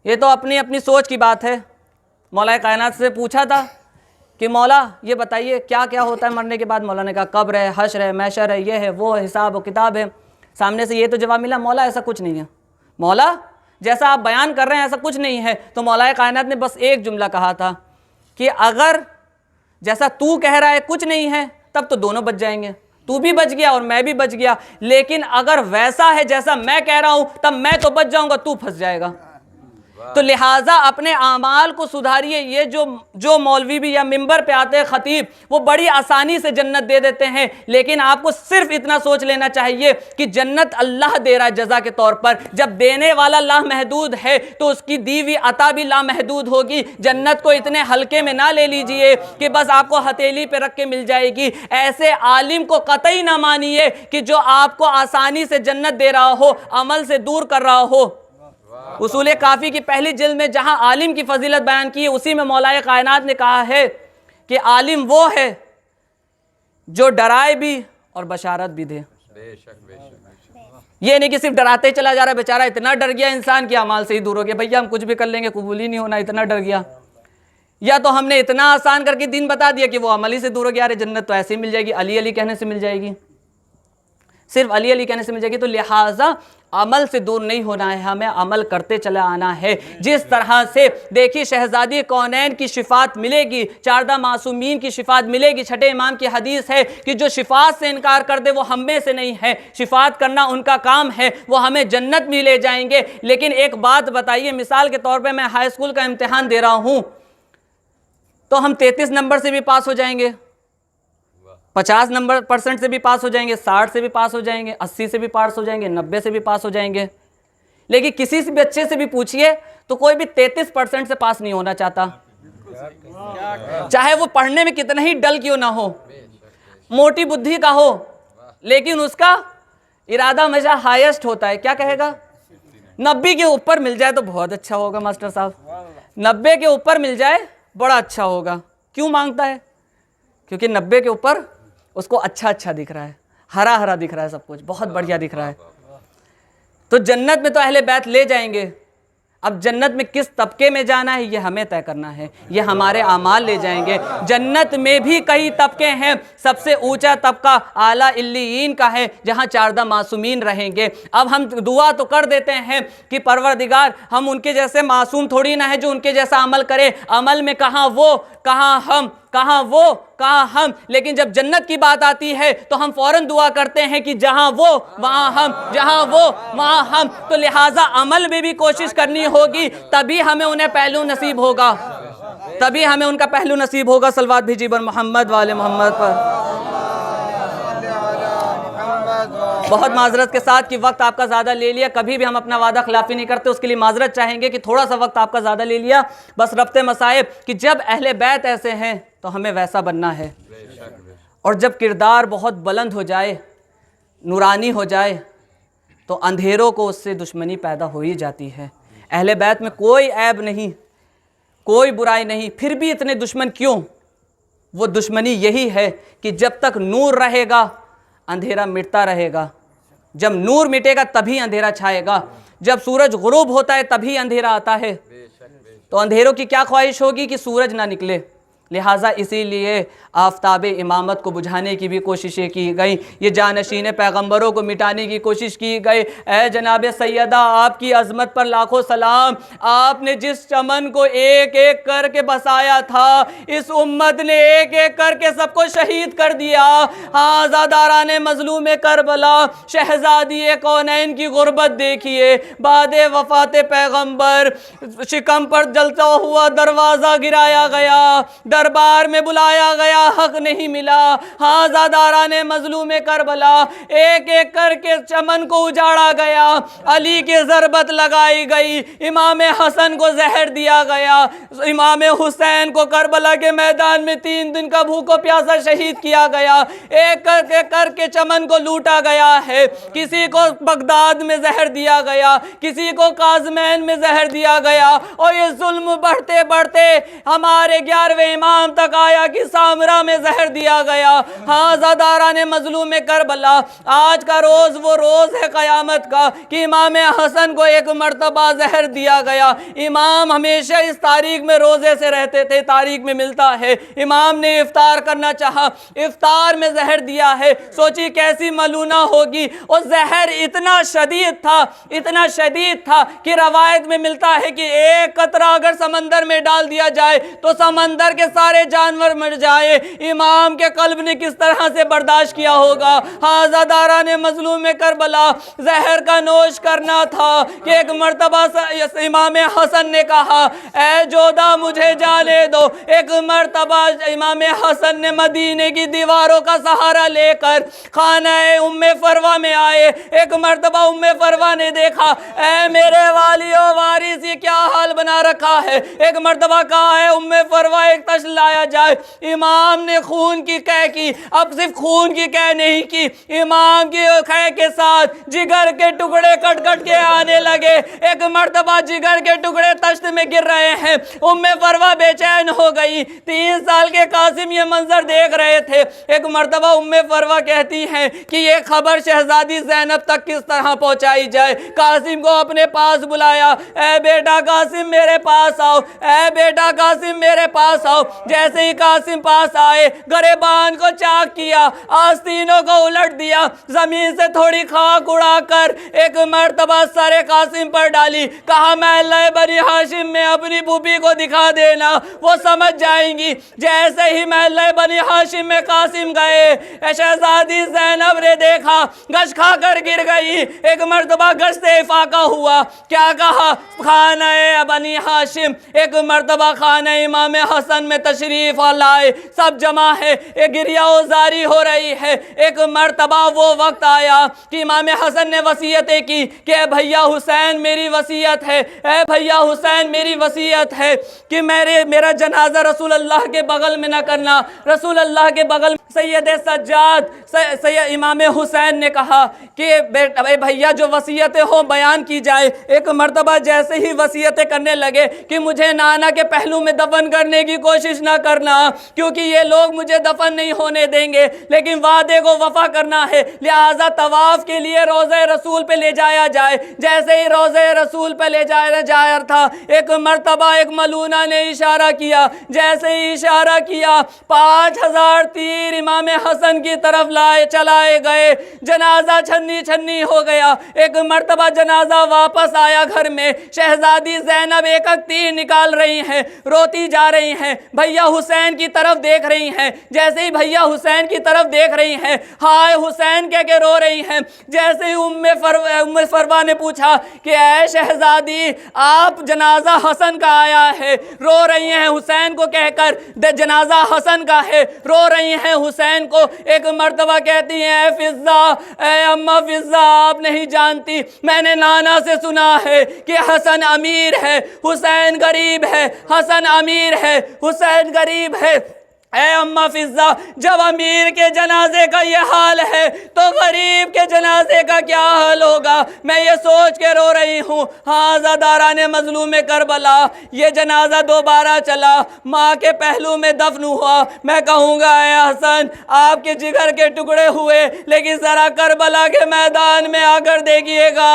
یہ تو اپنی اپنی سوچ کی بات ہے۔ مولا کائنات سے پوچھا تھا کہ مولا یہ بتائیے کیا کیا ہوتا ہے مرنے کے بعد؟ مولا نے کہا قبر ہے، حشر ہے، محشر ہے، یہ ہے وہ حساب و کتاب ہے۔ سامنے سے یہ تو جواب ملا، مولا ایسا کچھ نہیں ہے، مولا جیسا آپ بیان کر رہے ہیں ایسا کچھ نہیں ہے۔ تو مولا کائنات نے بس ایک جملہ کہا تھا کہ اگر جیسا تو کہہ رہا ہے کچھ نہیں ہے تب تو دونوں بچ جائیں گے، تو بھی بچ گیا اور میں بھی بچ گیا، لیکن اگر ویسا ہے جیسا میں کہہ رہا ہوں تب میں تو بچ جاؤں گا، تو پھنس جائے گا۔ تو لہٰذا اپنے اعمال کو سدھاریے۔ یہ جو مولوی بھی یا ممبر پہ آتے ہیں خطیب، وہ بڑی آسانی سے جنت دے دیتے ہیں، لیکن آپ کو صرف اتنا سوچ لینا چاہیے کہ جنت اللہ دے رہا ہے جزا کے طور پر۔ جب دینے والا لامحدود ہے تو اس کی دی ہوئی عطا بھی لامحدود ہوگی۔ جنت کو اتنے ہلکے میں نہ لے لیجئے کہ بس آپ کو ہتھیلی پہ رکھ کے مل جائے گی۔ ایسے عالم کو قطعی نہ مانیے کہ جو آپ کو آسانی سے جنت دے رہا ہو، عمل سے دور کر رہا ہو۔ اصول کافی کی پہلی جلد میں جہاں عالم کی فضیلت بیان کی ہے، اسی میں مولا کائنات نے کہا ہے کہ عالم وہ ہے جو ڈرائے بھی اور بشارت بھی دے۔ یہ نہیں کہ صرف ڈراتے چلا جا رہا ہے، بیچارہ اتنا ڈر گیا انسان کے اعمال سے ہی دور ہو گیا، بھیا ہم کچھ بھی کر لیں گے قبول ہی نہیں ہونا، اتنا ڈر گیا۔ یا تو ہم نے اتنا آسان کر کے دین بتا دیا کہ وہ عمل ہی سے دور ہو گیا، ارے جنت تو ایسے ہی مل جائے گی، علی علی کہنے سے مل جائے گی، صرف علی علی کہنے سے مل جائے گی۔ تو لہٰذا عمل سے دور نہیں ہونا ہے، ہمیں عمل کرتے چلا آنا ہے۔ جس طرح سے دیکھیے شہزادی کونین کی شفاعت ملے گی، 14 معصومین کی شفاعت ملے گی۔ چھٹے امام کی حدیث ہے کہ جو شفاعت سے انکار کر دے وہ ہم میں سے نہیں ہے، شفاعت کرنا ان کا کام ہے، وہ ہمیں جنت میں لے جائیں گے۔ لیکن ایک بات بتائیے، مثال کے طور پہ میں ہائی اسکول کا امتحان دے رہا ہوں تو ہم 33 نمبر سے بھی پاس ہو جائیں گے، 50% سے بھی پاس ہو جائیں گے، 60 سے بھی پاس ہو جائیں گے، 80 سے بھی پاس ہو جائیں گے، 90 سے بھی پاس ہو جائیں گے۔ لیکن کسی سے بھی بچے سے بھی پوچھئے تو کوئی بھی 33% سے پاس نہیں ہونا چاہتا، چاہے وہ پڑھنے میں کتنا ہی ڈل کیوں نہ ہو۔ موٹی بدھی کا ہو لیکن اس کا ارادہ ہمیشہ ہائیسٹ ہوتا ہے، کیا کہے گا؟ 90 کے اوپر مل جائے تو بہت اچھا ہوگا ماسٹر صاحب، 90 کے اوپر مل جائے بڑا اچھا ہوگا۔ کیوں مانگتا ہے؟ کیونکہ 90 کے اوپر اس کو اچھا اچھا دکھ رہا ہے، ہرا ہرا دکھ رہا ہے، سب کچھ بہت بڑھیا دکھ رہا ہے۔ تو جنت میں تو اہل بیت لے جائیں گے، اب جنت میں کس طبقے میں جانا ہے یہ ہمیں طے کرنا ہے، یہ ہمارے اعمال لے جائیں گے۔ جنت میں بھی کئی طبقے ہیں، سب سے اونچا طبقہ اعلیٰ علیین کا ہے جہاں 14 معصومین رہیں گے۔ اب ہم دعا تو کر دیتے ہیں کہ پروردگار ہم ان کے جیسے معصوم تھوڑی نہ ہے جو ان کے جیسا عمل کرے، عمل میں کہاں وہ کہاں ہم، کہاں وہ کہاں ہم، لیکن جب جنت کی بات آتی ہے تو ہم فوراً دعا کرتے ہیں کہ جہاں وہ وہاں ہم، جہاں وہ وہاں ہم۔ تو لہٰذا عمل میں بھی کوشش کرنی ہوگی، تبھی ہمیں انہیں پہلو نصیب ہوگا، تبھی ہمیں ان کا پہلو نصیب ہوگا۔ صلوات بھیجیے بر محمد والے محمد پر۔ بہت معذرت کے ساتھ کہ وقت آپ کا زیادہ لے لیا، کبھی بھی ہم اپنا وعدہ خلافی نہیں کرتے، اس کے لیے معذرت چاہیں گے کہ تھوڑا سا وقت آپ کا زیادہ لے لیا۔ بس ربط مصائب کہ جب اہل بیت ایسے ہیں تو ہمیں ویسا بننا ہے، اور جب کردار بہت بلند ہو جائے، نورانی ہو جائے، تو اندھیروں کو اس سے دشمنی پیدا ہو ہی جاتی ہے۔ اہل بیت میں کوئی عیب نہیں، کوئی برائی نہیں، پھر بھی اتنے دشمن کیوں؟ وہ دشمنی یہی ہے کہ جب تک نور رہے گا اندھیرا مٹتا رہے گا، جب نور مٹے گا تبھی اندھیرا چھائے گا، جب سورج غروب ہوتا ہے تبھی اندھیرا آتا ہے۔ تو اندھیروں کی کیا خواہش ہوگی کہ سورج نہ نکلے، لہٰذا اسی لیے آفتاب امامت کو بجھانے کی بھی کوششیں کی گئیں، یہ جانشین پیغمبروں کو مٹانے کی کوشش کی گئی۔ اے جناب سیدہ، آپ کی عظمت پر لاکھوں سلام، آپ نے جس چمن کو ایک ایک کر کے بسایا تھا، اس امت نے ایک ایک کر کے سب کو شہید کر دیا۔ ہاں زاداران مظلوم کربلا، شہزادی کونین کی غربت دیکھیے، بعد وفات پیغمبر شکم پر جلتا ہوا دروازہ گرایا گیا، دربار میں بلایا گیا، حق نہیں ملا۔ ہاں زاداران مظلوم کربلا، ایک ایک کر کے چمن کو اجاڑا گیا، علی کی ضربت لگائی گئی، امام حسن کو زہر دیا گیا، امام حسین کو کربلا کے میدان میں 3 دن کا بھوکو پیاسا شہید کیا گیا، ایک کر کے چمن کو لوٹا گیا ہے۔ کسی کو بغداد میں زہر دیا گیا، کسی کو کاظمین میں زہر دیا گیا، اور یہ ظلم بڑھتے بڑھتے ہمارے 11ویں امام تک آیا کہ سامرا میں زہر دیا گیا۔ ہاں زاداران مظلوم کربلا، آج کا روز وہ روز ہے قیامت کا کہ امام حسن کو ایک مرتبہ زہر دیا گیا۔ امام ہمیشہ اس تاریخ میں روزے سے رہتے تھے، تاریخ میں ملتا ہے۔ امام نے افطار کرنا چاہا، افطار میں زہر دیا ہے، سوچی کیسی ملونہ ہوگی۔ اور زہر اتنا شدید تھا، اتنا شدید تھا کہ روایت میں ملتا ہے کہ ایک قطرہ اگر سمندر میں ڈال دیا جائے تو سمندر کے سارے جانور مر جائے۔ امام کے قلب نے کس طرح سے برداشت کیا ہوگا۔ ہاں زاداران مظلوم کربلا، زہر کا نوش کرنا تھا کہ ایک مرتبہ امام حسن نے کہا اے جودہ مجھے جانے دو۔ ایک مرتبہ امام حسن نے مدینے کی دیواروں کا سہارا لے کر خانہ ام فروہ میں آئے۔ ایک مرتبہ ام فروہ نے دیکھا اے میرے والی و وارث یہ کیا حال بنا رکھا ہے۔ ایک مرتبہ کہا ہے ام فروہ ایک تشت لایا جائے۔ امام نے خون کی قے کی، اب صرف خون کی قے نہیں کی، امام کی قے کے ساتھ جگر کے ٹکڑے کٹ کٹ کے آنے لگے۔ ایک مرتبہ جگر کے ٹکڑے تشت میں گر رہے ہیں، ام فروہ بے چین ہو گئی۔ 3 سال کے قاسم یہ منظر دیکھ رہے تھے۔ ایک مرتبہ ام فروہ کہتی ہیں کہ یہ خبر شہزادی زینب تک کس طرح پہنچائی جائے۔ قاسم کو اپنے پاس بلایا، اے بیٹا قاسم میرے پاس آؤ، اے بیٹا قاسم میرے پاس آؤ۔ جیسے ہی قاسم پاس آئے، گریبان کو چاک کیا، آستینوں کو الٹ دیا، زمین سے تھوڑی خاک اڑا کر ایک مرتبہ سر قاسم پر ڈالی، کہا محلہ بنی ہاشم میں اپنی پھوپھی کو دکھا دینا، وہ سمجھ جائیں گی۔ جیسے ہی محلہ بنی ہاشم میں قاسم گئے، شہزادی زینب نے دیکھا گش کھا کر گر گئی۔ ایک مرتبہ گش سے افاقہ ہوا، کیا کہا خانہ بانی ہاشم ایک مرتبہ خانہ امام حسن میں تشریف لائے، سب جمع ہے، ایک گریہ و زاری ہو رہی ہے۔ ایک مرتبہ وہ وقت آیا کہ امام حسن نے وصیتیں کی کہ اے بھیا حسین میری وصیت ہے، اے بھیا حسین میری وصیت ہے کہ میرا جنازہ رسول اللہ کے بغل میں نہ کرنا، رسول اللہ کے بغل میں۔ سید سجاد سید امام حسین نے کہا کہ اے بھیا جو وصیتیں ہوں بیان کی جائے۔ ایک مرتبہ جیسے ہی وصیتیں کرنے لگے کہ مجھے نانا کے پہلو میں دفن کرنے کی کوشش نہ کرنا، کیونکہ یہ لوگ مجھے دفن نہیں ہونے دیں گے، لیکن وعدے کو وفا کرنا ہے، لہٰذا طواف کے لیے روضہ رسول پہ لے جایا جائے۔ جیسے ہی روضہ رسول پہ لے جایا جا تھا، ایک مرتبہ ایک ملونہ نے اشارہ کیا، جیسے ہی اشارہ کیا 5000 تیر امام حسن کی طرف چلائے گئے، جنازہ چھنی چھنی ہو گیا۔ ایک مرتبہ جنازہ واپس آیا گھر میں، شہزادی زینب ایک ایک تیر نکال رہی ہیں، روتی جا رہی ہیں، بھیا حسین کی طرف دیکھ رہی ہیں۔ جیسے ہی بھیا حسین کی طرف دیکھ رہی ہیں، ہائے حسین کہہ کے رو رہی ہیں۔ جیسے ہی ام فروا نے پوچھا کہ اے شہزادی آپ جنازہ حسن کا آیا ہے، رو رہی ہیں حسین کو کہہ کر جنازہ حسن کا ہے، رو رہی ہیں حسین کو۔ ایک مرتبہ کہتی ہیں اے فضہ، اے اماں فضہ آپ نہیں جانتی، میں نے نانا سے سنا ہے کہ حسن امیر ہے، حسین غریب ہے، حسن امیر ہے، حسین غریب ہے۔ اے اماں فضہ جب امیر کے جنازے کا یہ حال ہے تو غریب کے جنازے کا کیا حال ہوگا؟ میں یہ سوچ کے رو رہی ہوں۔ ہاں زاداران مظلوم کربلا، یہ جنازہ دوبارہ چلا، ماں کے پہلو میں دفن ہوا، میں کہوں گا اے حسن آپ کے جگر کے ٹکڑے ہوئے، لیکن ذرا کربلا کے میدان میں آ کر دیکھیے گا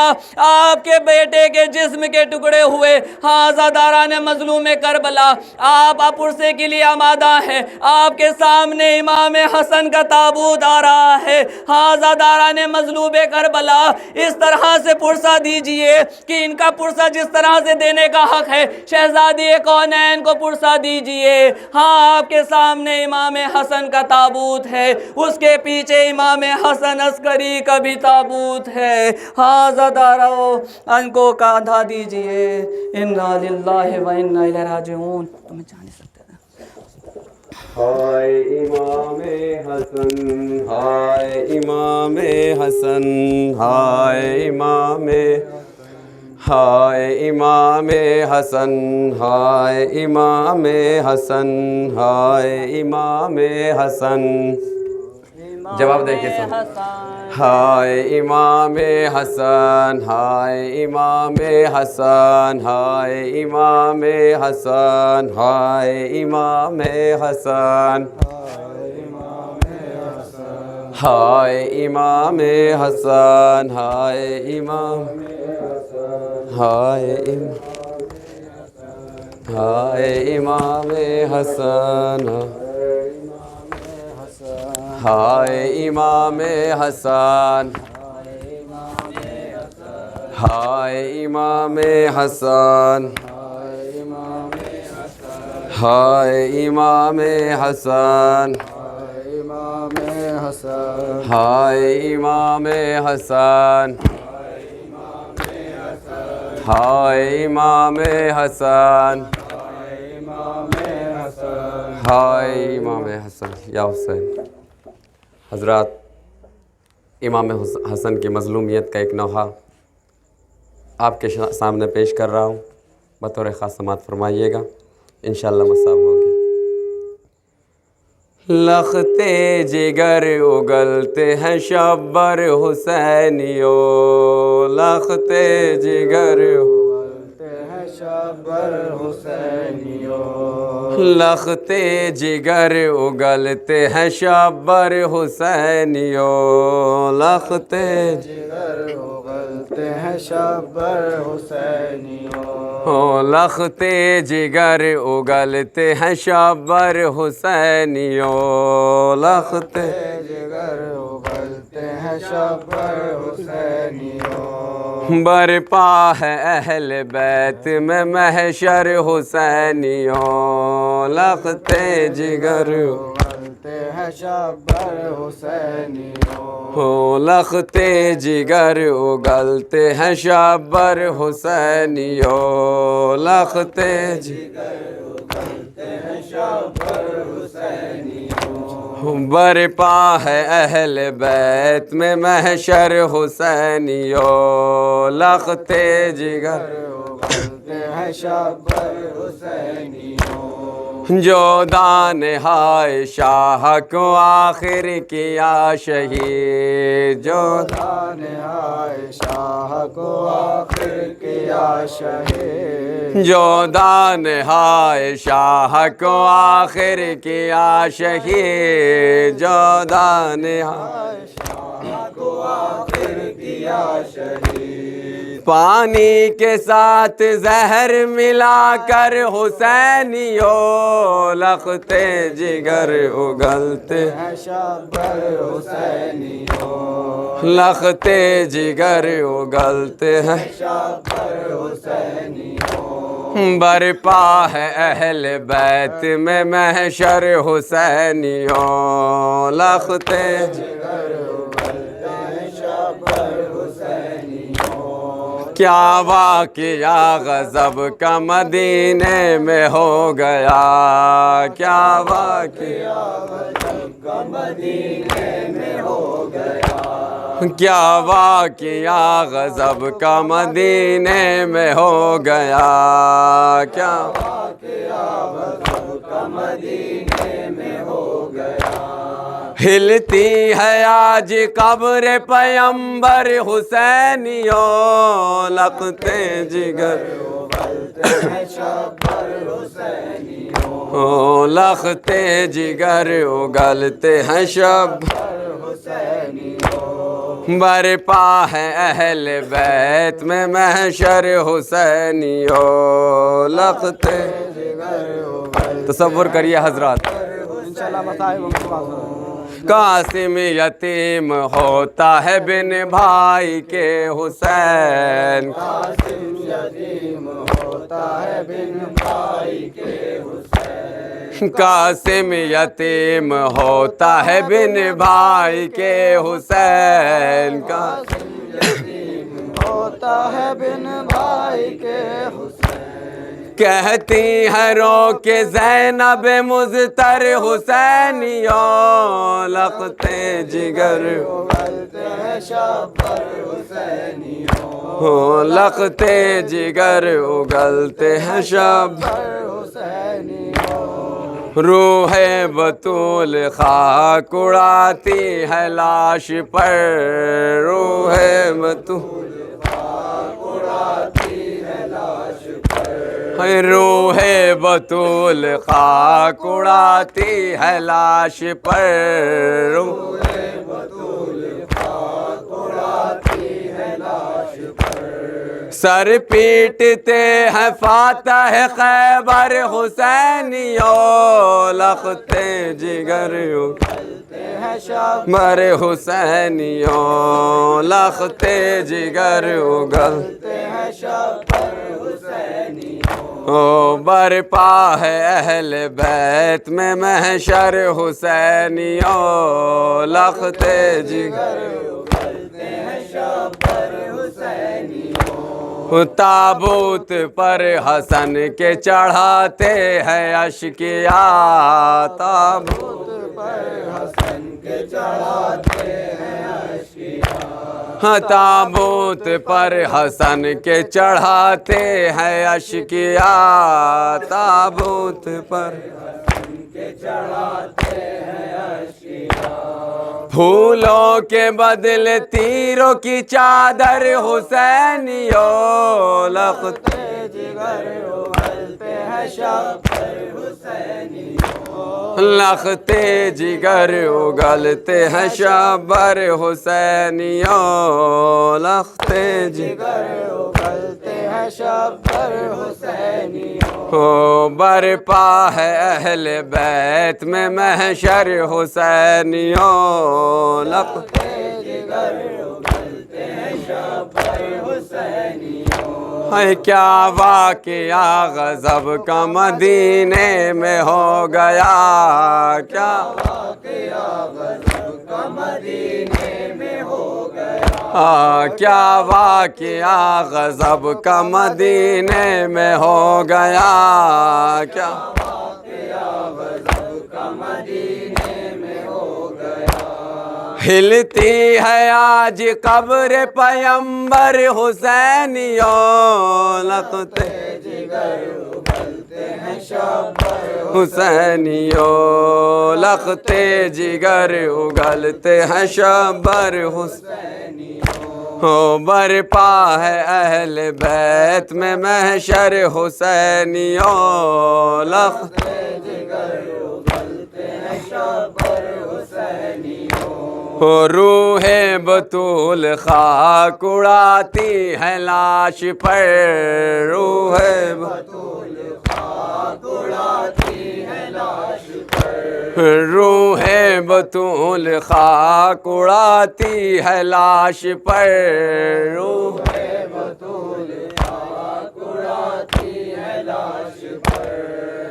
آپ کے بیٹے کے جسم کے ٹکڑے ہوئے۔ ہاں زاداران مظلوم کربلا، آپ پرسے کے لیے آمادہ ہیں، آپ کے سامنے امام حسن کا تابوت آ رہا ہے۔ ہاں زاداران مظلوم کربلا، اس طرح سے پرسہ دیجئے کہ ان کا پرسہ جس طرح سے دینے کا حق ہے، شہزادی کونین کو پرسہ دیجئے۔ ہاں آپ کے سامنے امام حسن کا تابوت ہے، اس کے پیچھے امام حسن عسکری کا بھی تابوت ہے۔ ہاں زادارو ان کو کاندھا دیجئے۔ انا للہ و انا الیہ راجعون۔ تمہیں جانے سکتے ہیں۔ ہائے امام حسن، ہائے امام حسن، ہائے امام، ہائے امام حسن، ہائے امام حسن، ہائے امام حسن۔ جواب دے کے سن۔ ہائے امام حسن، ہائے امام حسن، ہائے امام حسن، ہائے امام حسن، ہائے امام حسن، ہائے امام، ہائے امام حسن، ہائے امام حسن، ہائے امام حسن، ہائے امام حسن، ہائے امام حسن، ہائے امام حسن، ہائے امام حسن یا حسین۔ حضرات، امام حسن کی مظلومیت کا ایک نوحہ آپ کے سامنے پیش کر رہا ہوں، بطور خاص سماعت فرمائیے گا، انشاءاللہ مصاب ہوں گے۔ لختے جگر اگلتے ہیں شبر حسینیو، لختے جگر اگلتے ہیں شبر حسینیو، لختے جگر اگلتے ہیں شبر حسینیو، لختے جگر اگلتے ہیں شبر حسینیو، لختے جگر اگلتے ہیں شبر حسینیو، لختے جگر اگلتے ہیں شبر حسینیو، برپا ہے اہل بیت میں محشر حسینیو، لختے جگر اگلتے ہیں شبر حسینیوں، ہو لختے جگر اگلتے ہیں شبر حسینیوں، لختے جگر اگلتے ہیں شبر حسینیوں، برپا ہے اہل بیت میں محشر حسینیوں، لختے جگر اگلتے ہیں شبر حسینیوں، جو دان ہائے شاہ کو آخر کیا شہید، جو دان ہائے شاہ کو آخر کیا شہید، جو دان ہائے شاہ کو آخر کیا شہید، جو دان ہائے شاہ کو آخر کیا شہید، پانی کے ساتھ زہر ملا کر حسینیوں، لختے جگر اگلتے ہیں شبر حسینیوں، لختے جگر اگلتے ہیں شبر حسینیوں، برپا ہے اہل بیت میں محشر حسینیوں، لختے جگر اگلتے ہیں شبر حسینیوں، کیا واقعہ غضب کا مدینے میں ہو گیا، کیا واقعہ غضب کا مدینے میں ہو گیا، کیا واقعہ غضب کا مدینے میں ہو گیا، کیا واقعہ غضب کا مدینے میں ہو گیا، ہلتی ہے آج قبر پیمبر حسینیوں، لختے جگر اگلتے ہیں شبر حسینیوں، لختے جگر اگلتے ہیں شبر حسینیوں، برپا ہے اہل بیت میں محشر حسینیوں، لختے جگر اگلتے تصور کریے حضرات، انشاءاللہ مصائب قاسم یتیم ہوتا ہے بن بھائی کے حسین، قاسم یتیم ہوتا ہے بن بھائی کے حسین، قاسم یتیم ہوتا ہے بن بھائی کے حسین، قاسم یتیم ہوتا ہے بن بھائی کے حسین، کہتی ہے رو کے زینب مضطر حسینیوں، لختے جگر اگلتے ہیں شبر حسینیوں، لختے جگر اگلتے ہیں شبر حسینیوں، روح بطول خاک اڑاتی ہے لاش پر، روح بطول روح بطول خاک اڑاتی ہے لاش پر، روح بطول خاک اڑاتی ہے لاش پر، سر پیٹتے ہیں فاتح خیبر حسینیوں، لختے جگر اگلتے ہیں شبر مر حسینیوں، لختے جگر اگلتے ہیں شبر حسینیوں، برپا ہے اہل بیت میں محشر حسینیوں، لختے جگر اگلتے ہیں شبر حسینیوں، تابوت پر حسن کے چڑھاتے ہیں اشکیاء، تابوت پر حسن کے چڑھاتے ہیں اشکیاء، تابوت پر حسن کے چڑھاتے ہیں اشکیاء، تابوت پر حسن کے چڑھاتے ہیں اشکیاء، پھولوں کے بدلے تیروں کی چادر حسینیوں، لختے جگر اگلتے ہیں شبر حسینیوں، لختے جگر اگلتے ہیں شبر حسینیوں، لختے جگر اگلتے ہیں شبر حسینیوں، برپا ہے اہل بیت میں محشر حسینیوں، لختے جگر اگلتے ہیں شبر حسینیوں، ہے کیا واقعہ غضب کا مدینے میں ہو گیا، کیا کیا واقعہ غضب کا مدینے میں ہو گیا، کیا ہلتی ہے آج قبر پیمبر حسینیوں، لختے حسینیوں، لختے جگر اگلتے ہیں شبر حسینیوں، ہو برپا ہے اہل بیت میں محشر حسینیوں، لختے جگر اگلتے ہیں شبر حسینیوں، روح بطول خاک اڑاتی ہے لاش پر، روح بطول خاک اڑاتی ہے لاش پر، روح بطول خاک اڑاتی ہے لاش پر، روح بطول خاک اڑاتی ہے لاش پر،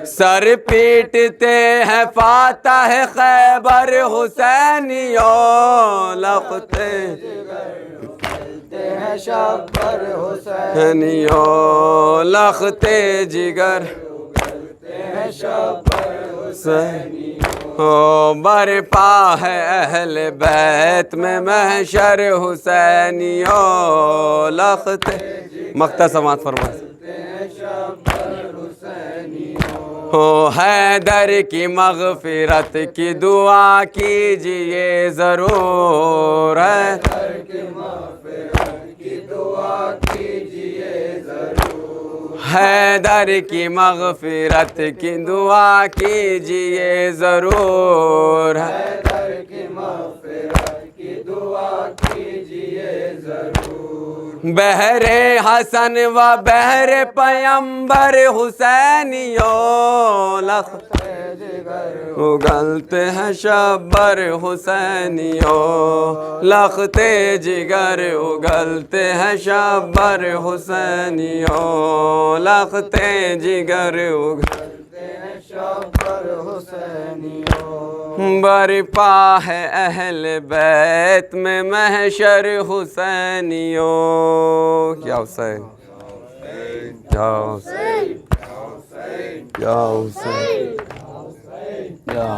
سر پیٹتے ہیں فاتح خیبر حسینیوں، لختے اگلتے ہیں شبر حسینیوں، لختے جگر اگلتے ہیں شبر حسینیوں، ہو برپا ہے اہل بیت میں محشر حسینیوں، لختے مقطع سماعت فرمائیں، ہو حیدر کی مغفرت کی دعا کیجئے ضرور، حیدر کی مغفرت کی دعا کیجئے ضرور، حیدر کی مغفرت کی دعا کیجئے ضرور، حیدر کی مغفرت کی دعا کیجئے ضرور، بہر حسن و بہر پیمبر حسینیوں، لختے جگر اگلتے ہیں شبر حسینیوں، لختے جگر اگلتے ہیں شبر حسینیوں، لختے جگر اگلتے ہیں شبر حسینیوں، برپا ہے اہل بیت میں محشر حسینیوں، کیا حسین کیا حسین کیا حسین کیا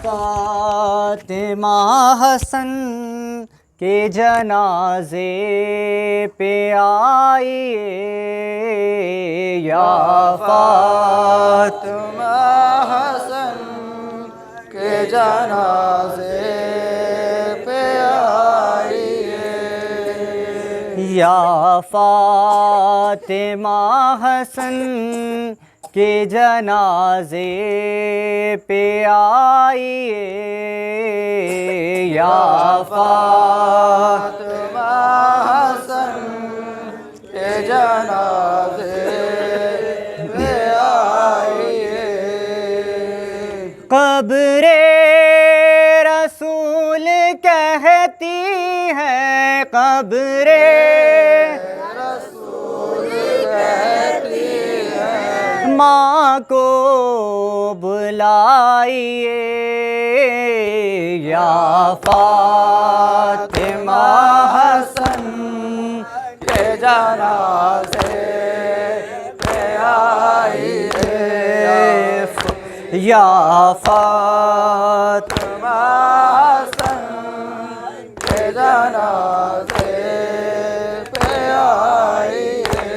فاطمہ حسن کے جنازے پہ آئیے، یا فاطمہ حسن کے جنازے پہ آئیے، یا فاطمہ حسن کے جنازے پہ آئیے، یا فاطمہ حسن کے جنازے پہ آئیے، قبر رسول کہتی ہے، قبر ماں کو بلائیے، یا فاطمہ حسن کے جنازے پہ آئیے، یا فاطمہ حسن کے جنازے پہ آئیے،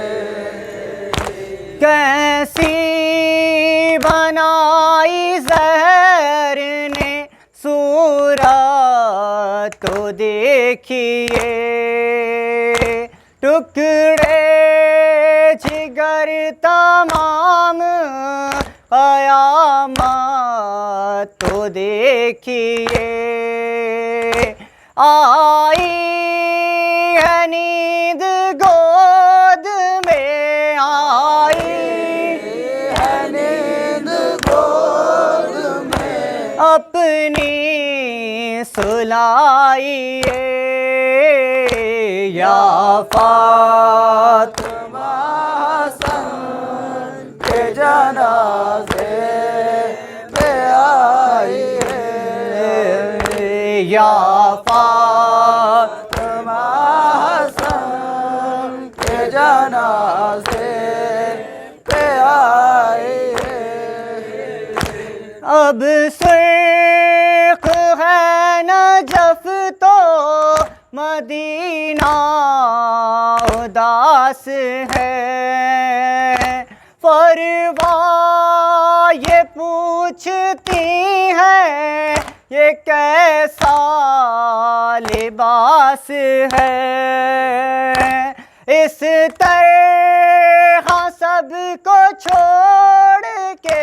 کیسی بنائی زہر نے صورت تو دیکھیے، ٹکڑے جگر تمام قیامت تو دیکھیے، آئی ہے نیند گود میں، آئی ہے نیند گود میں، سلائیے یا فاطمہ حسن کے جنازے پہ آئیے یا فاطمہ حسن کے جنازے پہ آئیے اب سرخ ہے نجف تو مدینہ اداس ہے فروا یہ پوچھتی ہیں یہ کیسا لباس ہے اس طرح سب کو چھوڑ کے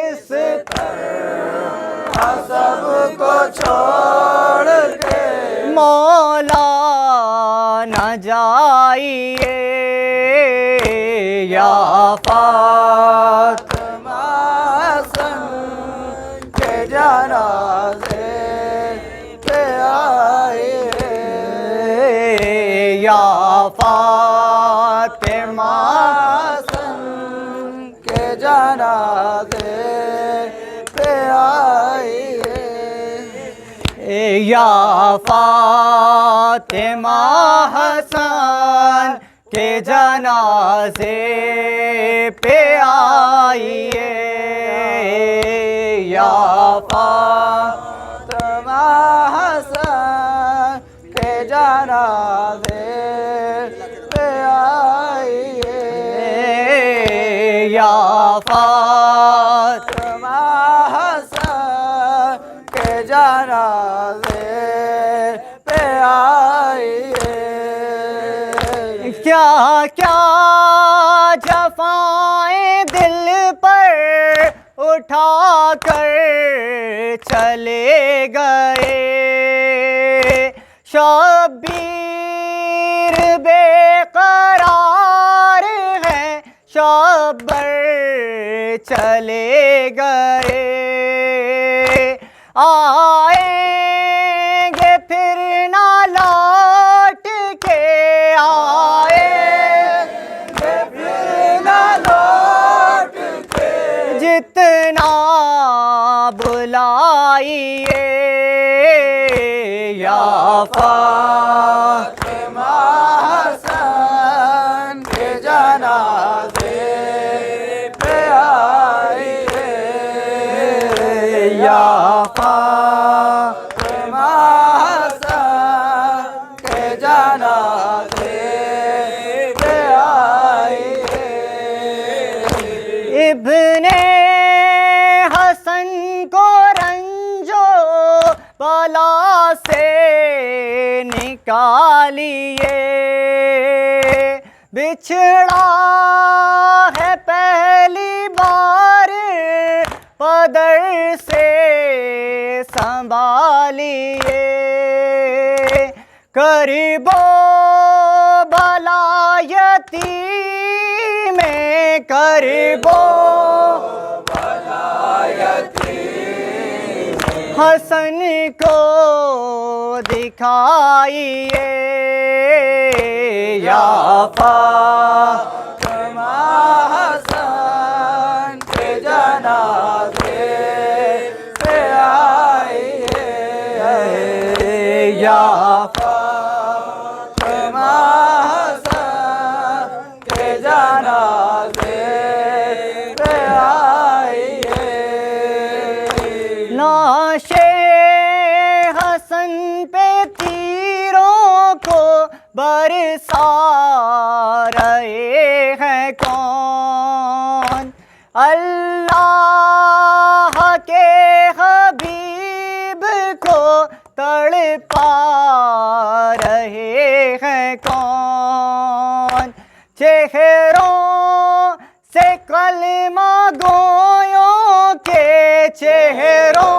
اس طرح سب کو چھوڑ کے مولا نہ جائیے یا فاطمہ حسن کے جنازے پہ آئیے یا فاطمہ حسن کے جنازے پہ آئیے یا فاطمہ حسن کے جنازے پہ آئیے یا فاطمہ حسن کے جنازے پہ آئیے یا فاطمہ حسن کے جنازے پہ آئیے کیا کیا جفائیں دل پر اٹھا کر چلے گئے شبیر بے قرار ہیں شبر چلے گئے آئیں گے پھر نہ لوٹ کے آئیں گے پھر نہ لوٹ کے جتنا بلائیے یا فاطمہ حسن کے جنازے پہ آئیے یا فاطمہ حسن کے جنازے پہ آئیے ابن حسن کو رنجو بلا سے نکالیے بچھڑا ہے پہلی بار پدر سے سنبھالیے کرب و بلا یتیم میں کرب و بلا یتیم حسن کو دکھائیے یا فاطمہ حسن کے جنازے پہ آئیے یا فاطمہ حسن کے جنازے پہ آئیے لاش حسن پہ تیروں کو برسا رہے ہیں کون اللہ کے حبیب کو تڑپا رہے ہیں کون چہروں سے کلمہ گویوں کے چہروں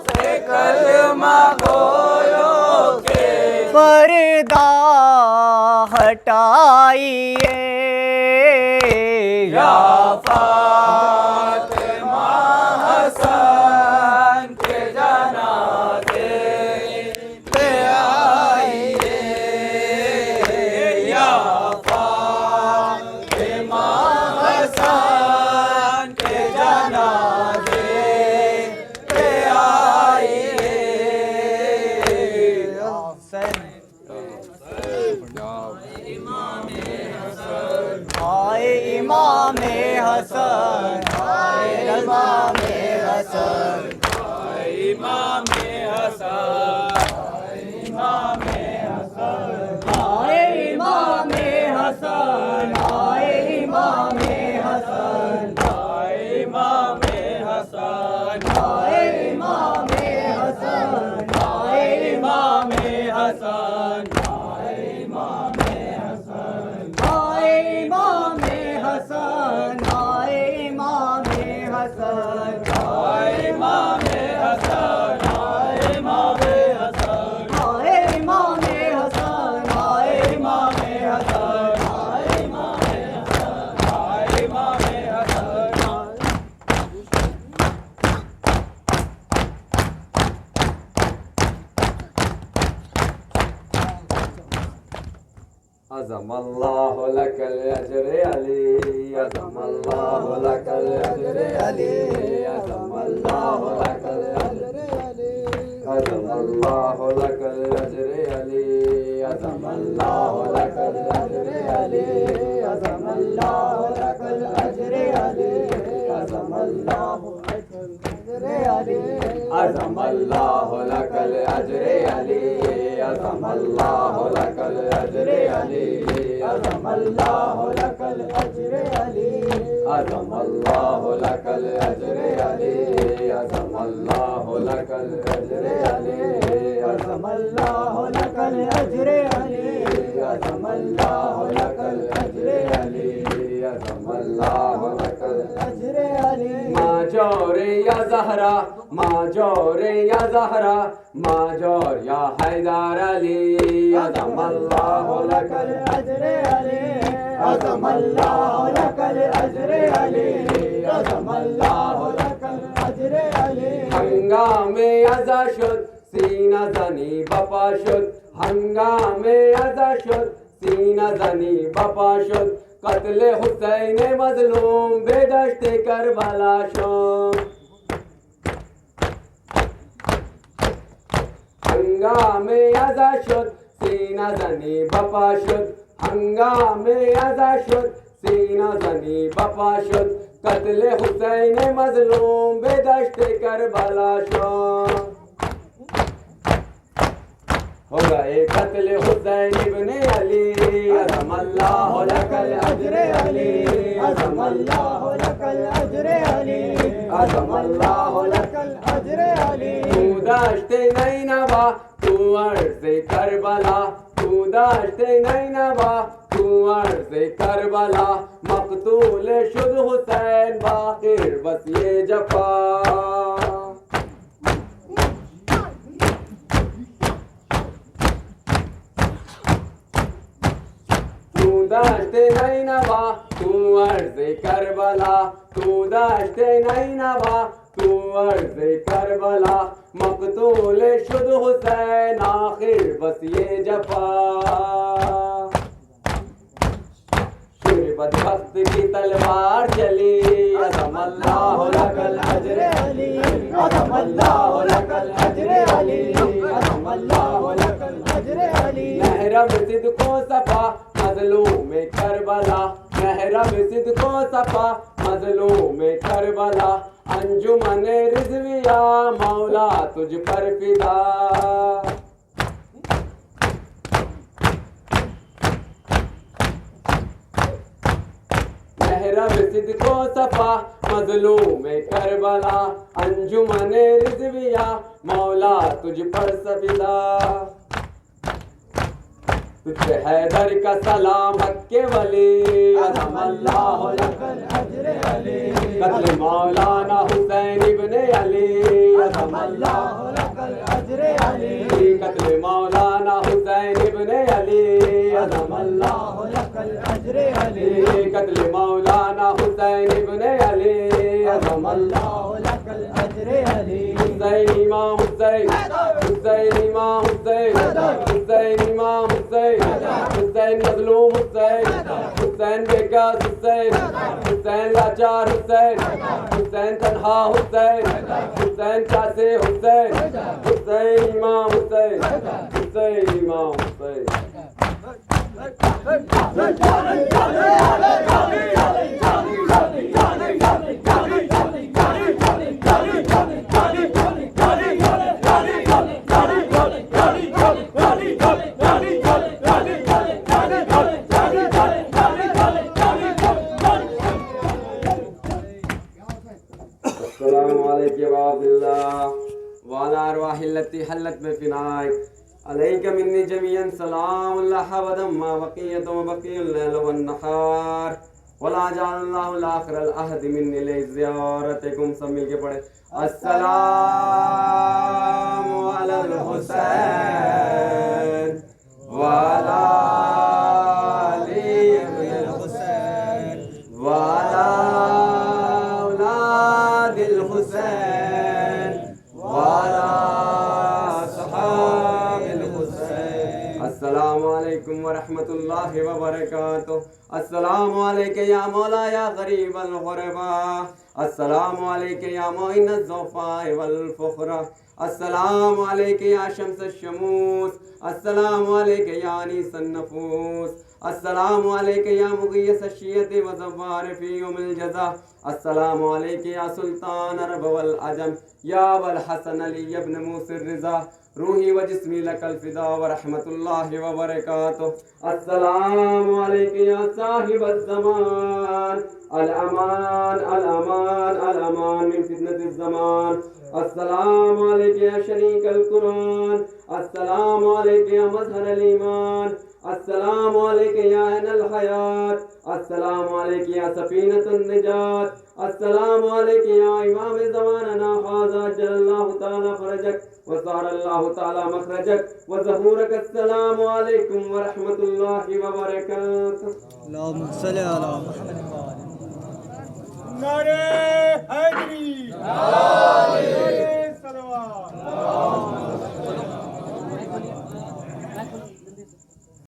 سے کلمہ گویوں کے پردہ ہٹائیے یا فاطمہ حسن کے جنازے حسن آئے امام حسن آئے امام حسن آئے امام حسن آئے امام حسن آئے امام حسن آئے امام حسن آئے امام حسن آئے امام حسن آئے امام حسن عظم اللہ لک الاجر علی عظم اللہ لک الاجر علی عظم اللہ لک الاجر علی عظم اللہ لک الاجر علی عظم اللہ لک الاجر علی عظم اللہ لک الاجر علی عظم اللہ لک الاجر علی عظم اللہ لک الاجر علی عظم اللہ لک الاجر علی عظم اللہ لک الاجر علی عظم اللہ لک الاجر علی عظم اللہ لک الاجر علی عظم اللہ لک الاجر علی عظم اللہ لک الاجر علی عظم اللہ لک الاجر علی ماں جور یا زہرا ماں جور یا زہرا ماں جور یا حیدر علی عظم اللہ لک الاجر علی عظم اللہ لک الاجر علی عظم اللہ لک الاجر علی ہنگام ازا شد سینہ زنی بپا شد ہنگام ازا شد سینہ زنی بپا شد قتل حسین مظلوم بے دشت کربلا شد ہنگام ازا شد سینہ زنی بپا شد ہنگام ازا شد سینہ زنی بپا شد قتل حسین مظلوم بے دشت کربلا شد ہو گئے قتل حسین ابن علی عظم اللہ لک الاجر علی عظم اللہ لک الاجر علی عظم اللہ لک الاجر علی تو دشت نینوا تو عرض کربلا تو دشت نینوا تو عرض کربلا مقتول شد حسین باقر بس یہ جفا تو دشت نینوا تو عرض کربلا تو دشت نینوا تو عرض کربلا مقتول شد حسین آخر بس یہ جفا بدبخت کی تلوار چلی عظم اللہ لک الاجر علی عظم اللہ لک الاجر علی عظم اللہ لک الاجر علی محرم صدق و صفا مظلوم کربلا محرم صدق و صفا مظلوم کربلا انجمن رضویہ مولا تجھ پر فدا محرم صدق و صفا مظلوم کربلا انجمن رضویہ مولا تجھ پر سفدا تجھ حیدر کا سلام کے ولی عظم اللہ لک الاجر علی قتل مولانا حسین ابن علی عظم اللہ لک الاجر علی قتل مولانا حسین ابن علی عظم اللہ لک الاجر علی قتل مولانا حسین ابن علی عظم اللہ لک الاجر علی حسین امام حسین حسین امام حسین حسین امام حسین حسین مظلوم حسین حسین بیکار حسین حسین لاچار حسین حسین تنہا حسین حسین چاسے حسین حسین امام حسین حسین امام حسین السلام علیکم ورحمۃ اللہ وعلی ارواح التی حلت بفنائک عليك مني جميعا سلام الله أبدا ما بقيت وبقي الليل والنهار ولا جعل الله الآخر العهد مني لزيارتكم. سب مل کے پڑھے السلام على الحسين وعلى علي بن الحسين وعلى أولاد الحسين وعلى أصحاب الحسين. السلام علیکم ورحمۃ اللہ وبرکاتہ. السلام علیکم یا مولا یا غریب الغرباء. السلام علیکم یا معین الضعفاء والفقراء. السلام علیکم یا شمس الشموس. السلام علیکم یا انیس النفوس. السلام علیکم یا مغیث الشیعۃ وزوار فی یوم الجزا. السلام علیکم یا سلطان عرب والعجم یا ابا الحسن علی ابن موسی الرضا. روحی و جسمی لک الفدا ورحمۃ اللہ وبرکاتہ. السلام علیکم یا صاحب الزمان. الامان الامان الامان من فتنة الزمان. السلام علیکم یا شریک القرآن. السلام علیکم یا مظہر الایمان. السلام علیکم یا عین الحیات. السلام علیکم یا سفینۃ النجات. السلام علیکم یا امام زماننا هذا جل اللہ تعالی فرجک وصار اللہ تعالی مخرجک وظہورک. السلام علیکم ورحمۃ اللہ وبرکاتہ. اللهم صل على محمد. نعرہ حیدری، نعرہ صلوات.